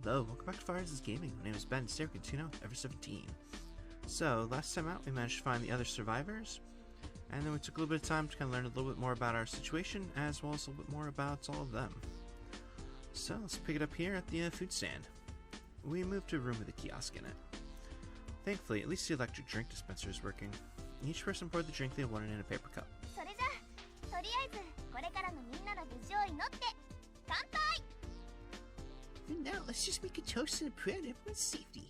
Hello, welcome back to Fire's Gaming. My name is Ben, today we're continuing with Ever17. So, last time out we managed to find the other survivors, and then we took a little bit of time to kind of learn a little bit more about our situation, as well as a little bit more about all of them. So, let's pick it up here at the food stand. We moved to a room with a kiosk in it. Thankfully, at least the electric drink dispenser is working. Each person poured the drink they wanted in a paper cup. Now let's just make a toast and a prayer to everyone's safety.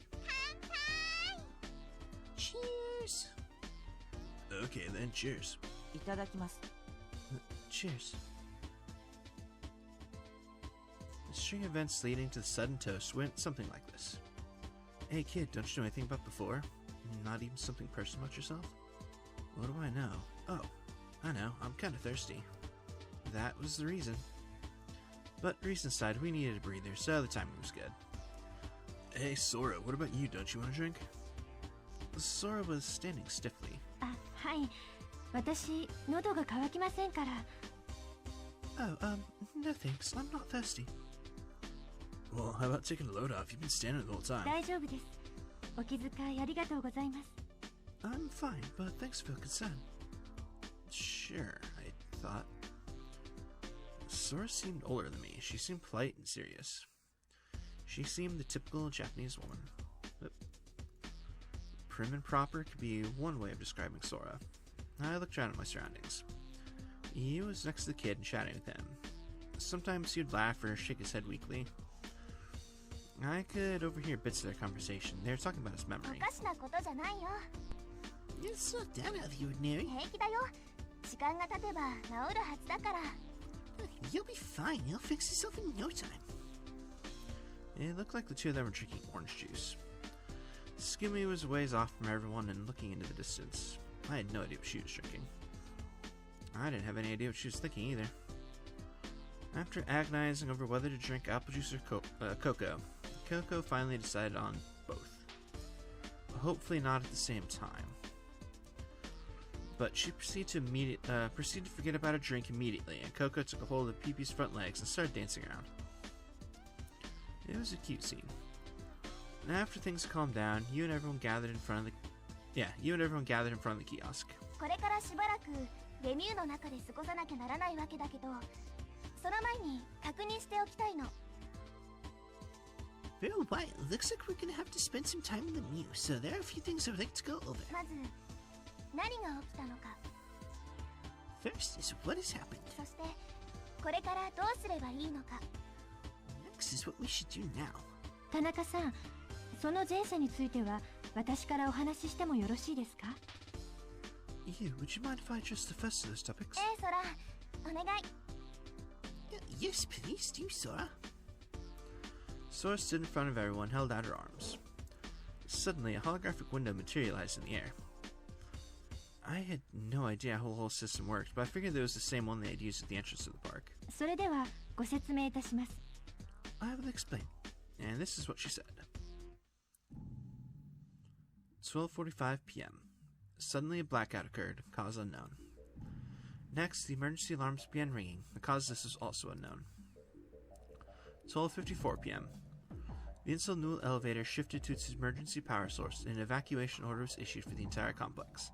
Cheers! Okay then, cheers. Itadakimasu. Cheers. The string of events leading to the sudden toast went something like this. Hey kid, don't you know anything about before? Not even something personal about yourself? What do I know? Oh, I know, I'm kinda thirsty. That was the reason. But reason aside, we needed a breather, so the timing was good. Hey Sora, what about you? Don't you want a drink? Sora was standing stiffly. Hi. 私、喉が渇きませんから。 Oh, no thanks. I'm not thirsty. Well, how about taking a load off? You've been standing the whole time. 大丈夫です。お気遣いありがとうございます。 I'm fine, but thanks for your concern. Sure, I thought. Sora seemed older than me. She seemed polite and serious. She seemed the typical Japanese woman. But prim and proper could be one way of describing Sora. I looked around at my surroundings. He was next to the kid and chatting with him. Sometimes he would laugh or shake his head weakly. I could overhear bits of their conversation. They were talking about his memory. It's not that out of the ordinary. You'll be fine. You'll fix yourself in no time. It looked like the two of them were drinking orange juice. Skimmy was a ways off from everyone and looking into the distance. I had no idea what she was drinking. I didn't have any idea what she was thinking either. After agonizing over whether to drink apple juice or cocoa, Coco finally decided on both. Hopefully not at the same time. But she proceeded to forget about a drink immediately, and Coco took a hold of Pee-Pee's front legs and started dancing around. It was a cute scene. And after things calmed down, you and everyone gathered in front of the kiosk. For a while, looks like we're gonna have to spend some time in the Mew, so there are a few things I'd like to go over. First is what has happened. Next is what we should do now. 田中さん、その前世については私からお話ししてもよろしいですか? You, would you mind if I address the first of those topics? Yes, please do, Sora. Sora stood in front of everyone, held out her arms. Suddenly, a holographic window materialized in the air. I had no idea how the whole system worked, but I figured it was the same one they had used at the entrance to the park. それではご説明いたします。 I will explain. And this is what she said. 12:45 p.m. Suddenly a blackout occurred, cause unknown. Next, the emergency alarms began ringing. The cause of this was also unknown. 12:54 p.m. The Insel Nul elevator shifted to its emergency power source, and an evacuation order was issued for the entire complex.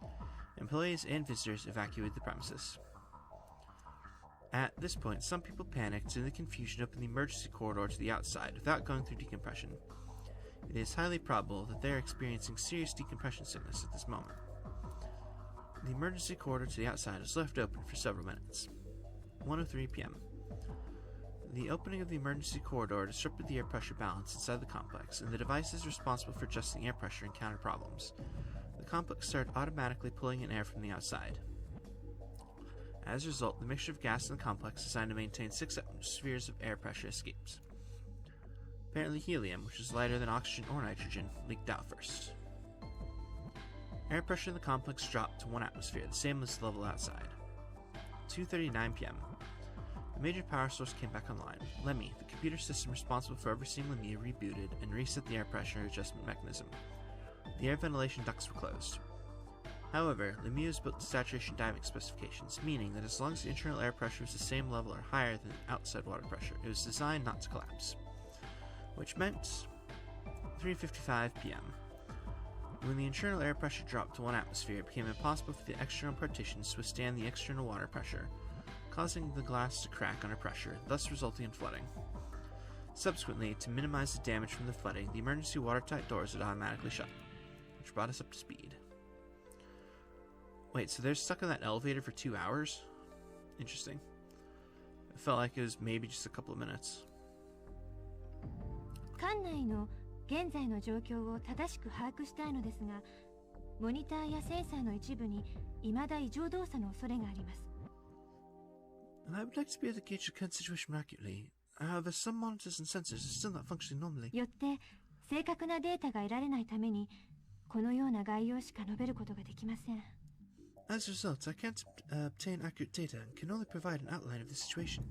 Employees and visitors evacuated the premises. At this point, some people panicked and in the confusion opened the emergency corridor to the outside without going through decompression. It is highly probable that they are experiencing serious decompression sickness at this moment. The emergency corridor to the outside is left open for several minutes. 1:03 p.m. The opening of the emergency corridor disrupted the air pressure balance inside the complex, and the devices responsible for adjusting air pressure encountered problems. The complex started automatically pulling in air from the outside. As a result, the mixture of gas in the complex designed to maintain 6 atmospheres of air pressure escapes. Apparently helium, which is lighter than oxygen or nitrogen, leaked out first. Air pressure in the complex dropped to 1 atmosphere, the same as the level outside. 2:39 p.m. The major power source came back online. Lemmy, the computer system responsible for overseeing Lemmy, rebooted and reset the air pressure adjustment mechanism. The air ventilation ducts were closed. However, Lemmy was built to saturation diving specifications, meaning that as long as the internal air pressure was the same level or higher than outside water pressure, it was designed not to collapse. which meant 3:55 p.m. When the internal air pressure dropped to 1 atmosphere, it became impossible for the external partitions to withstand the external water pressure, causing the glass to crack under pressure, thus resulting in flooding. Subsequently, to minimize the damage from the flooding, the emergency watertight doors would automatically shut, which brought us up to speed. Wait, so they're stuck in that elevator for 2 hours? Interesting. It felt like it was maybe just a couple of minutes. 館内の現在の状況を正しく把握したいのですが、モニターやセンサーの一部に未だ異常動作の恐れがあります。I would like to be able to gauge the current situation more accurately. However, some monitors and sensors are still not functioning normally. よって正確なデータが得られないために、このような概要しか述べることができません。As a result, I can't obtain accurate data and can only provide an outline of the situation.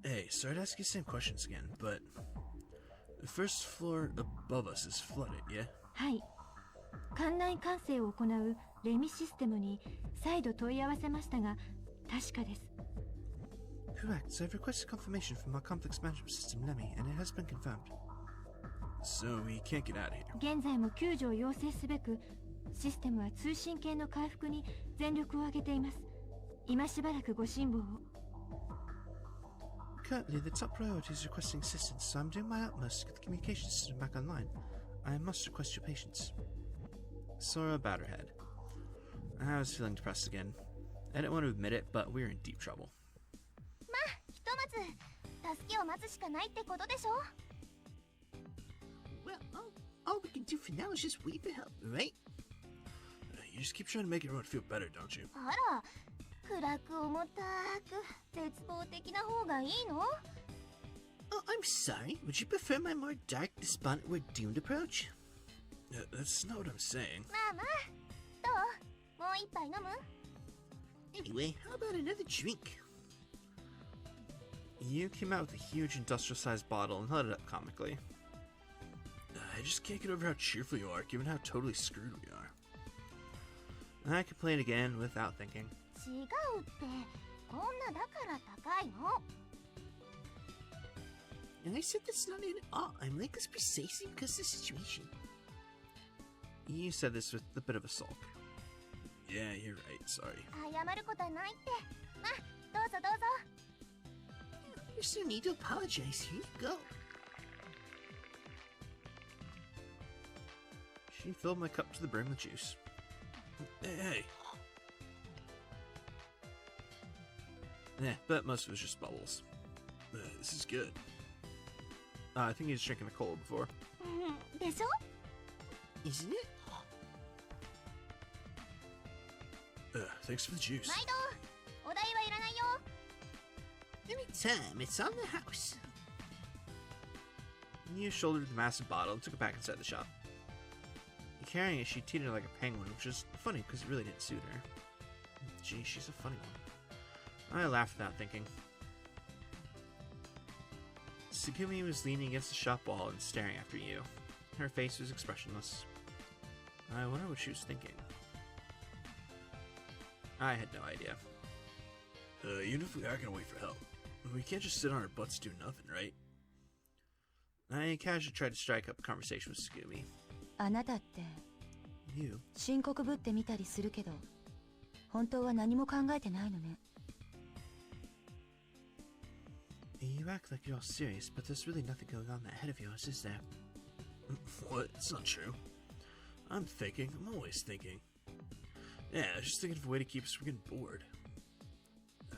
Hey, sorry to ask you the same questions again, but the first floor above us is flooded, yeah? はい。館内管制を行うレミシステムに再度問い合わせましたが、確かです。Correct. So I've requested confirmation from our complex management system, LEMI, and it has been confirmed. So we can't get out of here. 現在も救助を要請すべく、システムは通信系の回復に全力を挙げています。今しばらくご辛抱を。Currently, the top priority is requesting assistance, so I'm doing my utmost to get the communication system back online. I must request your patience. Sora bowed her head. I was feeling depressed again. I didn't want to admit it, but we were in deep trouble. まあ、ひとまず助けを待つしかないってことでしょ。Well, all we can do for now is just wait for help, right? You just keep trying to make everyone feel better, don't you? あら、暗く重たく絶望的な方がいいの？ Oh, I'm sorry. Would you prefer my more dark, despondent, we're doomed approach? That's not what I'm saying. まあまあ、どう？もう一杯飲む？ Anyway, how about another drink? You came out with a huge industrial-sized bottle and held it up comically. I just can't get over how cheerful you are, given how totally screwed we are. I complained again without thinking. 違うって、こんなだから高いの。 And I said that's not it at all. I'm like this precisely because of the situation. You said this with a bit of a sulk. Yeah, you're right. Sorry. 謝ることはないって。まあ、どうぞどうぞ。There's no need to apologize. Here you go. She filled my cup to the brim with juice. Hey. Yeah, but most of it was just bubbles. This is good. I think he was drinking a cola before. でしょ？ Isn't it? Thanks for the juice. 毎度、お代はいらないよ。 Anytime. It's on the house. You shouldered the massive bottle and took it back inside the shop. Carrying it, she teetered like a penguin, which was funny because it really didn't suit her. Gee, she's a funny one. I laughed without thinking. Tsugumi was leaning against the shop wall and staring after you. Her face was expressionless. I wonder what she was thinking. I had no idea. Even if we are gonna wait for help, we can't just sit on our butts doing nothing, right? I casually tried to strike up a conversation with Tsugumi. あなたって You? 深刻ぶってみたりするけど、本当は何も考えてないのね。You act like you're all serious, but there's really nothing going on in that head of yours, is there? What? It's not true. I'm thinking. I'm always thinking. Yeah, I was just thinking of a way to keep us from getting bored.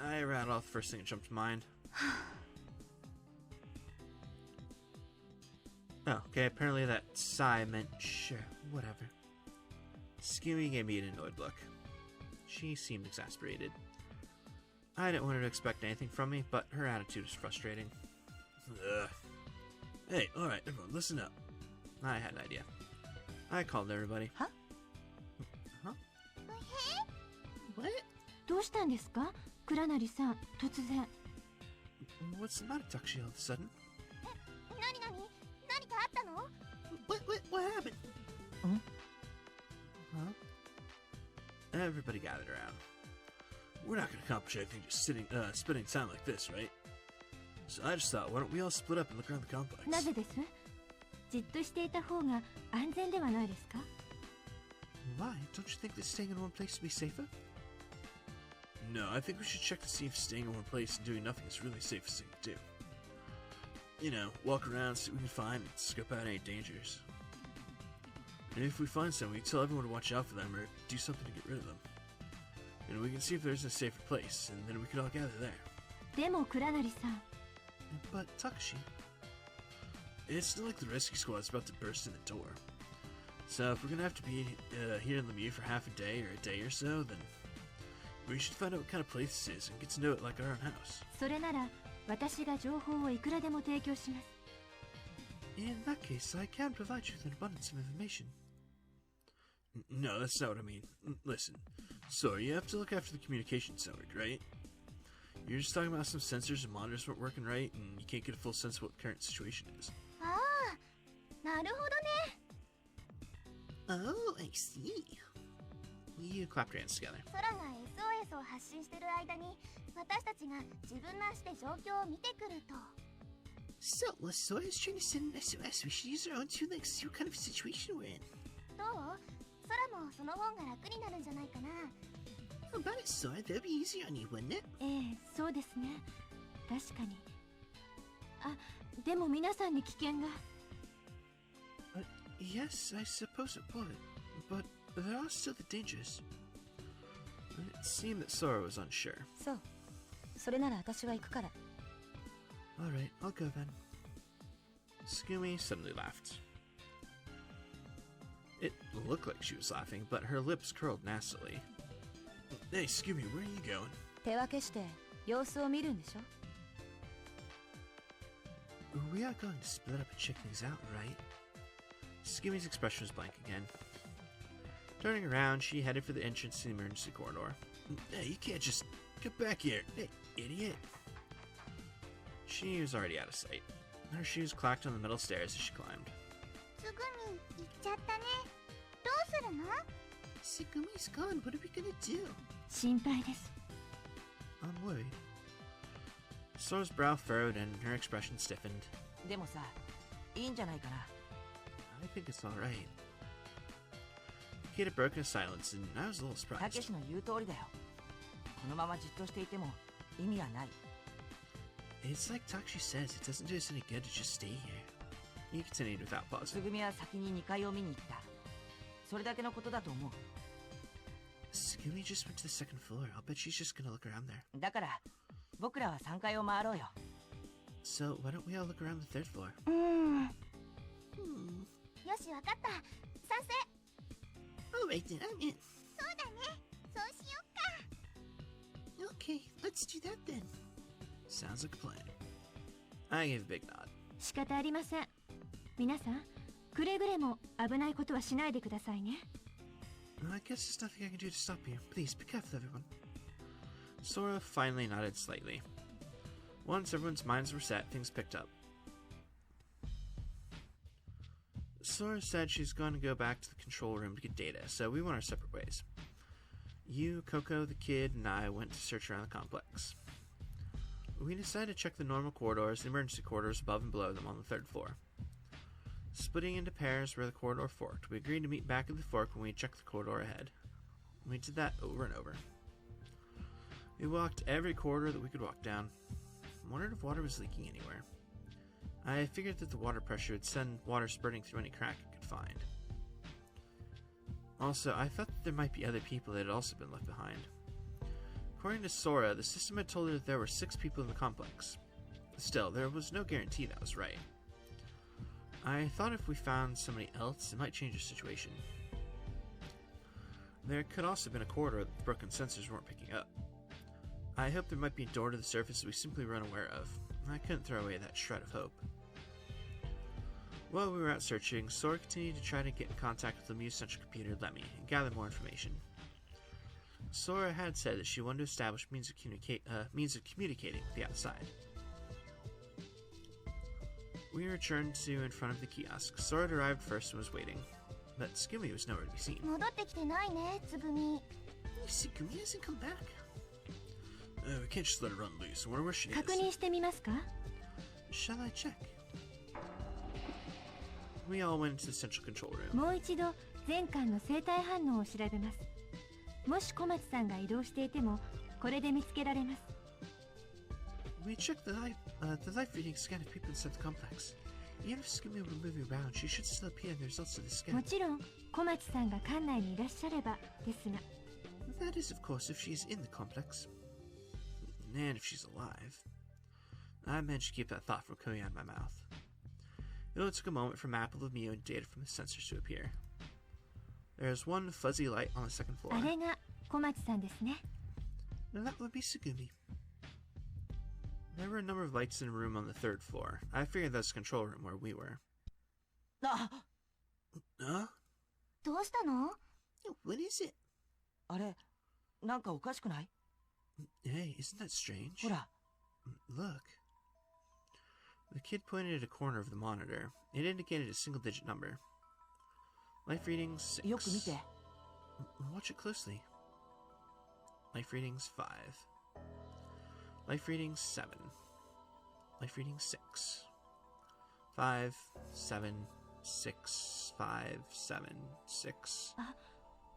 I rattled off the first thing that jumped to mind. Oh, okay, apparently that sigh meant sure, whatever. Tsugumi gave me an annoyed look. She seemed exasperated. I didn't want her to expect anything from me, but her attitude was frustrating. Hey, alright, everyone, listen up. I had an idea. I called everybody. Huh? Huh? What? どうしたんですか、倉成さん、突然。What's the matter, Takushi, all of a sudden? 何かあったの？ What happened? Huh? Everybody gathered around. We're not gonna accomplish anything just spending time like this, right? So I just thought, why don't we all split up and look around the complex? なぜです？じっとしていた方が安全ではないですか？ Why? Don't you think that staying in one place would be safer? No, I think we should check to see if staying in one place and doing nothing is really the safest thing to do. You know, walk around, see what we can find, and scope out any dangers. And if we find some, we tell everyone to watch out for them or do something to get rid of them. And we can see if there's a safer place, and then we can all gather there. でも倉成さん、 But Takashi, It's not like the rescue squad's about to burst in the door. So if we're gonna have to be here in Lemieux for half a day or a day or so, then we should find out what kind of place this is and get to know it like our own house. それなら私が情報をいくらでも提供します。 in that case, I can provide you with an abundance of information. No, that's not what I mean. Listen, Sora, you have to look after the communications network, right? You're just talking about some sensors and monitors weren't working right, and you can't get a full sense of what the current situation is. ああ、なるほどね。 Oh, I see. You clapped your hands together. 空が SOS を発信してる間に、私たちが自分の足で状況を見てくると。 So, while Sora's trying to send an SOS, we should use our own two legs to see what kind of situation we're in. どう？空もその方が楽になるんじゃないかな。 How about it, Sora? That'd be easier on you, wouldn't it? ええ、そうですね。確かに。あ、でも皆さんに危険が。Yes, I suppose it would. But there are still the dangers. It seemed that Sora was unsure. そう。それなら私は行くから。 Alright, I'll go then. Tsugumi suddenly laughed. It looked like she was laughing, but her lips curled nastily. Hey, Tsugumi, where are you going? 手分けして様子を見るんでしょ？ We are going to split up and check things out, right? Tsugumi's expression was blank again. Turning around, she headed for the entrance to the emergency corridor. Hey, you can't just... Get back here! Hey, idiot! She was already out of sight. Her shoes clacked on the metal stairs as she climbed. すぐに行っちゃったね。どうするの？ Tsugumi's gone. What are we gonna do? 心配です。 I'm worried. Sora's brow furrowed and her expression stiffened. でもさ、いいんじゃないかな。 I think it's alright. The kid had broken silence, and I was a little た surprised. けしの言う通りだよ。このままじっとしていても意味はない。 It's like Takashi says, it doesn't do us any good to just stay here. He continued without つ pausing. ぐみは先に2階を見に行った。それだけのことだと思う。 Tsugumi just went to the second floor. I'll bet she's just gonna look around there. だから僕らは3階を回ろうよ。 So, why don't we all look around the third floor? うーん。よし、わかった。賛成。 Alright then, I'm in. そうだね。そうしよっか。 Okay, let's do that then. Sounds like a plan. I gave a big nod. 仕方ありません。皆さん、くれぐれも危ないことはしないでくださいね。 I guess there's nothing I can do to stop you. Please, be careful, everyone. Sora finally nodded slightly. Once everyone's minds were set, things picked up. Sora said she's going to go back to the control room to get data, so we went our separate ways. You, Coco, the kid, and I went to search around the complex. We decided to check the normal corridors and emergency corridors above and below them on the third floor. Splitting into pairs where the corridor forked, we agreed to meet back at the fork when we checked the corridor ahead. We did that over and over. We walked every corridor that we could walk down. Wondered if water was leaking anywhere. I figured that the water pressure would send water spurting through any crack it could find. Also, I thought that there might be other people that had also been left behind. According to Sora, the system had told her that there were 6 people in the complex. Still, there was no guarantee that was right. I thought if we found somebody else, it might change the situation. There could also have been a corridor that the broken sensors weren't picking up. I hoped there might be a door to the surface that we simply were unaware of. I couldn't throw away that shred of hope. While we were out searching, Sora continued to try to get in contact with the Lemieux Central Computer Lemmy and gather more information. Sora had said that she wanted to establish means of communicating with the outside. We returned to in front of the kiosk. Sora arrived first and was waiting, but Tsugumi was nowhere to be seen. 戻ってきてないね、つぐみ。 Tsugumi hasn't come back. We can't just let her run loose. I wonder where she 確 is. 認してみますか？ Shall I check? We all went into the central control room. もう一度全艦の生体反応を調べます。もし小松さんが移動していてもこれで見つけられます。 We checked the life reading scan of people inside the complex. Even if Skimmy were moving around, she should still appear in the results of the scan. もちろん小松さんが艦内にいらっしゃればですが。 That is, of course, if she is in the complex. And if she's alive. I managed to keep that thought from coming out of my mouth. It only took a moment for map of Lemieux and data from the sensors to appear. There is one fuzzy light on the second floor. あれが小松さんですね。 Now that would be Sugumi. There were a number of lights in a room on the third floor. I figured that's the control room where we were. あ、 Huh? どうしたの？ What is it? あれ、なんかおかしくない？ Hey, isn't that strange? ほら、 Look. The kid pointed at a corner of the monitor. It indicated a single-digit number. Life readings 6. よく見て。 Watch it closely. Life readings 5. Life readings 7. Life readings 6. 5, 7, 6, 5, 7, 6. あ、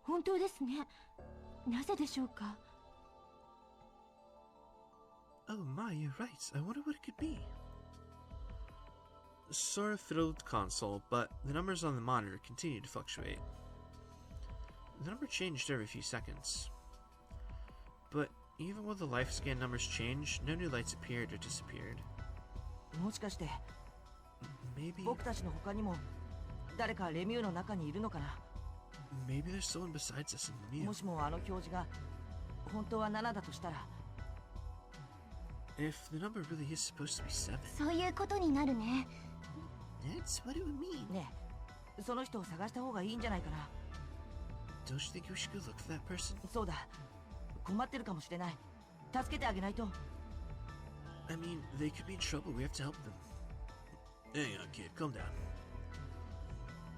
本当ですね。なぜでしょうか。 Oh my, you're right. I wonder what it could be. Sora fiddled the console, but the numbers on the monitor continued to fluctuate. The number changed every few seconds. But even while the life scan numbers changed, no new lights appeared or disappeared. もしかして Maybe 僕たちの他にも誰かレミューの中にいるのかな。 there's someone besides us in the も meal. しもあの表示が本当は7だとしたら、 If the number really is supposed to be 7, そういうことになるね。 That's what it would mean. ねえ、その人を探した方がいいんじゃないかな。 don't you think we should go look for that person? そうだ、困ってるかもしれない。助けてあげないと。 I mean, they could be in trouble. We have to help them. Hang on, kid. Calm down.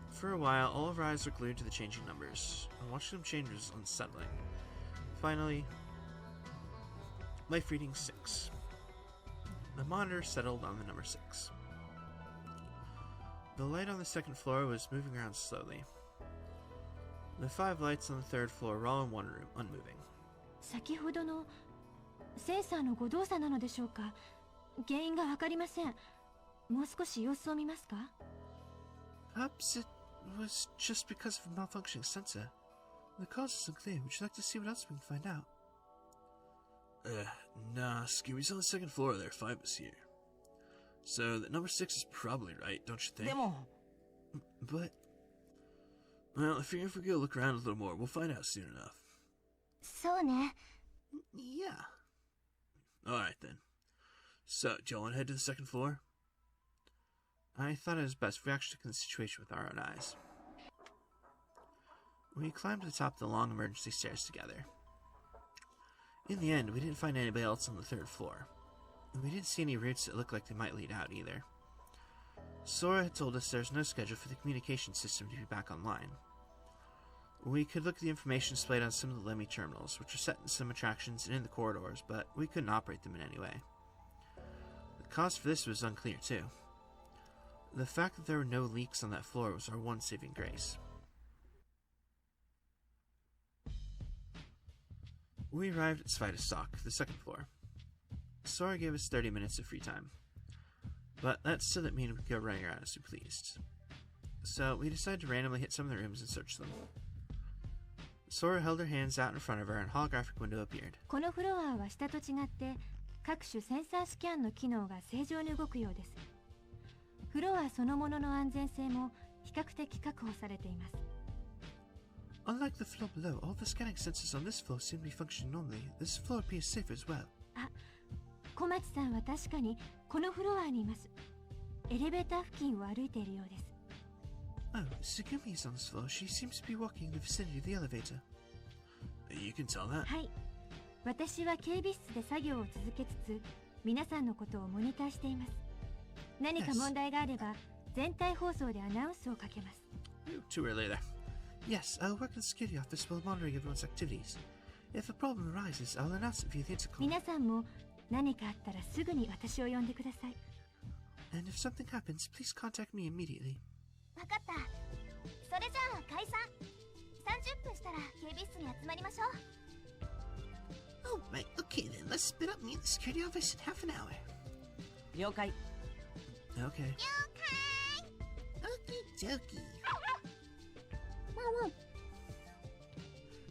For a while, all of our eyes were glued to the changing numbers. And watching them change was unsettling. Finally, life reading 6. The monitor settled on the number 6. The light on the second floor was moving around slowly. The 5 lights on the third floor were all in one room, unmoving. 先ほどのセンサーの誤動作なのでしょうか。原因がわかりません。もう少し様子を見ますか。 Perhaps it was just because of a malfunctioning sensor. The cause is unclear. Would you like to see what else we can find out? Nah, Skimmy's on the second floor there, 5 is here. So that number 6 is probably right, don't you think? でも But, well, I figure if we go look around a little more, we'll find out soon enough. そうね。 Yeah. Alright then. So, do you want to head to the second floor? I thought it was best if we actually look at the situation with our own eyes. We climbed to the top of the long emergency stairs together. In the end, we didn't find anybody else on the third floor. And we didn't see any routes that looked like they might lead out either. Sora had told us there's no schedule for the communication system to be back online. We could look at the information displayed on some of the Lemmy terminals, which are set in some attractions and in the corridors, but we couldn't operate them in any way. The cause for this was unclear too. The fact that there were no leaks on that floor was our one saving grace. We arrived at Svitostock, the second floor. Sora gave us 30 minutes of free time. But that still didn't mean we could go running around as we pleased. So we decided to randomly hit some of the rooms and search them. Sora held her hands out in front of her and a holographic window appeared. このフロアは下と違って各種センサースキャンの機能が正常に動くようです。フロアそのものの安全性も比較的確保されています。 Unlike the floor below, all the scanning sensors on this floor seem to be functioning normally. This floor appears safe as well. あ、小松さんは確かにこのフロアにいます。エレベーター付近を歩いているようです。 Oh, Sugumi is on this floor. She seems to be walking in the vicinity of the elevator. You can tell that? はい。私は警備室で作業を続けつつ、皆さんのことをモニターしています。何か問題があれば、全体放送でアナウンスをかけます。 Too early there. Yes, I'll work in the security office while monitoring everyone's activities. If a problem arises, I'll announce it via the intercom. 皆さんも何かあったらすぐに私を呼んでください。And if something happens, please contact me immediately. わかった。それじゃあ解散。30分したら警備室に集まりましょう。Alright, okay then, let's split up and meet the security office in half an hour. 了解。 Okay. Okie dokie.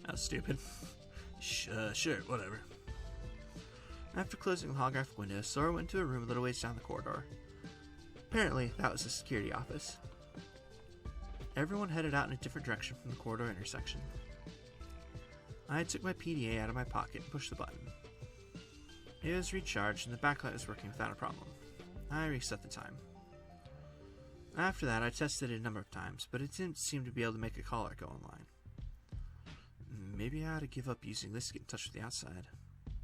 That was stupid. Sure, whatever. After closing the holographic window, Sora went to a room a little ways down the corridor. Apparently, that was the security office. Everyone headed out in a different direction from the corridor intersection. I took my PDA out of my pocket and pushed the button. It was recharged and the backlight was working without a problem. I reset the time. After that, I tested it a number of times, but it didn't seem to be able to make a caller go online. Maybe I ought to give up using this to get in touch with the outside.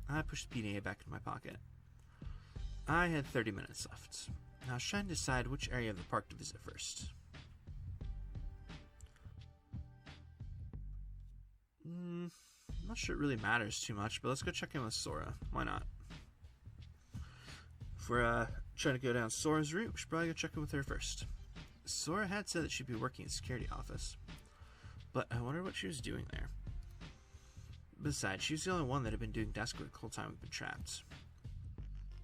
I pushed the PDA back into my pocket. I had 30 minutes left. I was trying to decide which area of the park to visit first. I'm not sure it really matters too much, but let's go check in with Sora. Why not? If we're trying to go down Sora's route, we should probably go check in with her first. Sora had said that she'd be working in the security office, but I wonder what she was doing there. Besides, she was the only one that had been doing desk work the whole time we've been trapped.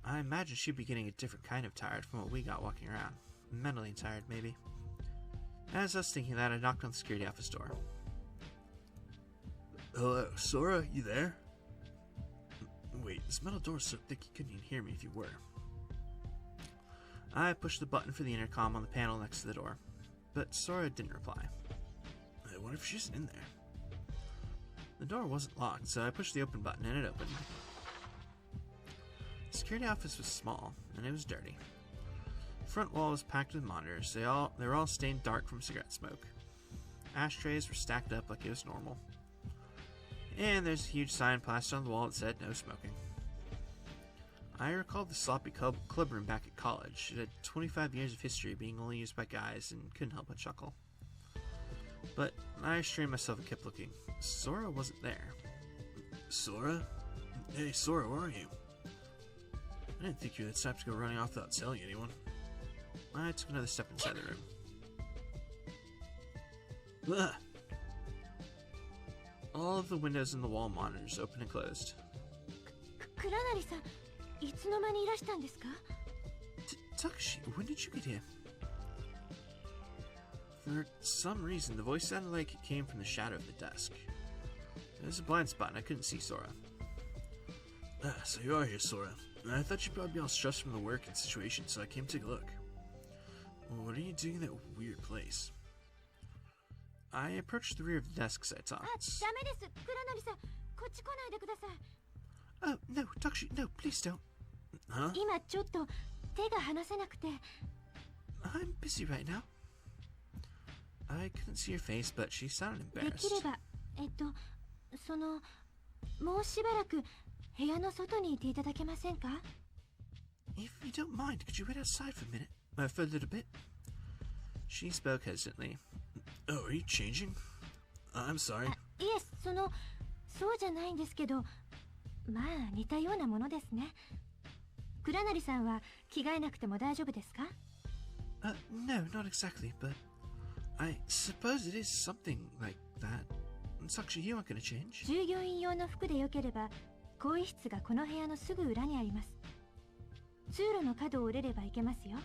I imagine she'd be getting a different kind of tired from what we got walking around. Mentally tired, maybe. As I was thinking that, I knocked on the security office door. Hello, Sora, you there? Wait, this metal door is so thick you couldn't even hear me if you were. I pushed the button for the intercom on the panel next to the door, but Sora didn't reply. I wonder if she's in there. The door wasn't locked, so I pushed the open button and it opened. The security office was small, and it was dirty. The front wall was packed with monitors. They were all stained dark from cigarette smoke. Ashtrays were stacked up like it was normal. And there's a huge sign plastered on the wall that said no smoking. I recalled the sloppy club room back at college. It had 25 years of history being only used by guys and couldn't help but chuckle. But I restrained myself and kept looking. Sora wasn't there. Sora? Hey, Sora, where are you? I didn't think you were the type to go running off without telling anyone. I took another step inside the room. Ugh. All of the windows in the wall monitors opened and closed. 倉成さん、いつの間にいらしたんですか? Takashi, when did you get here? For some reason, the voice sounded like it came from the shadow of the desk. There was a blind spot and I couldn't see Sora. So you are here, Sora. I thought you'd probably be all stressed from the work and situation, so I came to take a look. What are you doing in that weird place? I approached the rear of the desk as I talked. ダメです、倉成さん。こっち来ないでください。Oh, no, Takashi, no, please don't. Huh? 今ちょっと手が離せなくて。I'm busy right now. I couldn't see her face, but she sounded できれ embarrassed. ば、もうしばらく部屋の外にいていただけませんか? If you don't mind, could you wait outside for a minute? For a little bit? She spoke hesitantly. Oh, are you changing? I'm sorry. いえ、そうじゃないんですけど、まあ似たようなものですね。倉成さんは着替えなくても大丈夫ですか? No, not exactly, but I suppose it is something like that. Takashi, you aren't gonna change? 従業員用の服でよければ、更衣室がこの部屋のすぐ裏にあります。通路の角を折れれば行けますよ。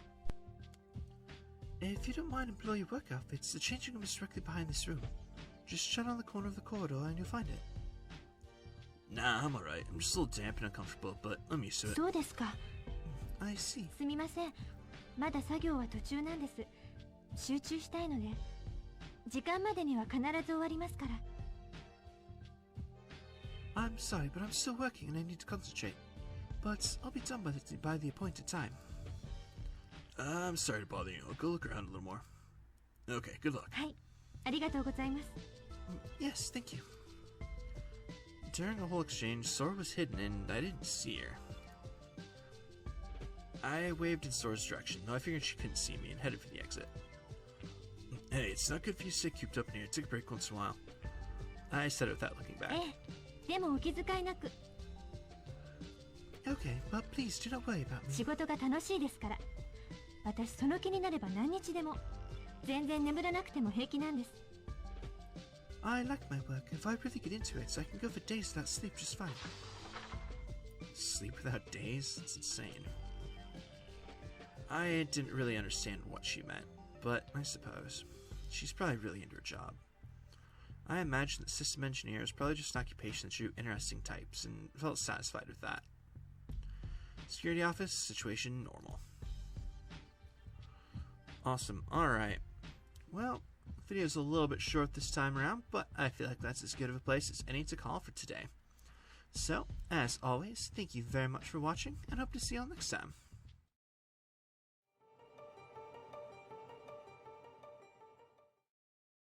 If you don't mind employee work outfits, the changing room is directly behind this room. Just shut on the corner of the corridor and you'll find it. Nah, I'm alright. I'm just a little damp and uncomfortable, but I'm used to it. そうですか。I see. すみません。まだ作業は途中なんです。集中したいので。時間までには必ず終わりますから。I'm sorry, but I'm still working and I need to concentrate. But I'll be done by the appointed time. I'm sorry to bother you. I'll go look around a little more. Okay, good luck. はい。ありがとうございます。Yes, thank you. During the whole exchange, Sora was hidden and I didn't see her. I waved in Sora's direction, though I figured she couldn't see me, and headed for the exit. Hey, it's not good for you to stay cooped up in here. Take a break once in a while. I said it without looking back. でもお気遣いなく。Okay, but please do not worry about me. 仕事が楽しいですから。私その気になれば何日でも、全然眠らなくても平気なんです。 I like my work. If I really get into it, so I can go for days without sleep just fine. Sleep without days? That's insane. I didn't really understand what she meant, but I suppose. She's probably really into her job. I imagine that system engineer is probably just an occupation that drew interesting types, and felt satisfied with that. Security office, situation normal. Awesome, alright. Well, the video's a little bit short this time around, but I feel like that's as good of a place as any to call for today. So, as always, thank you very much for watching, and hope to see you all next time.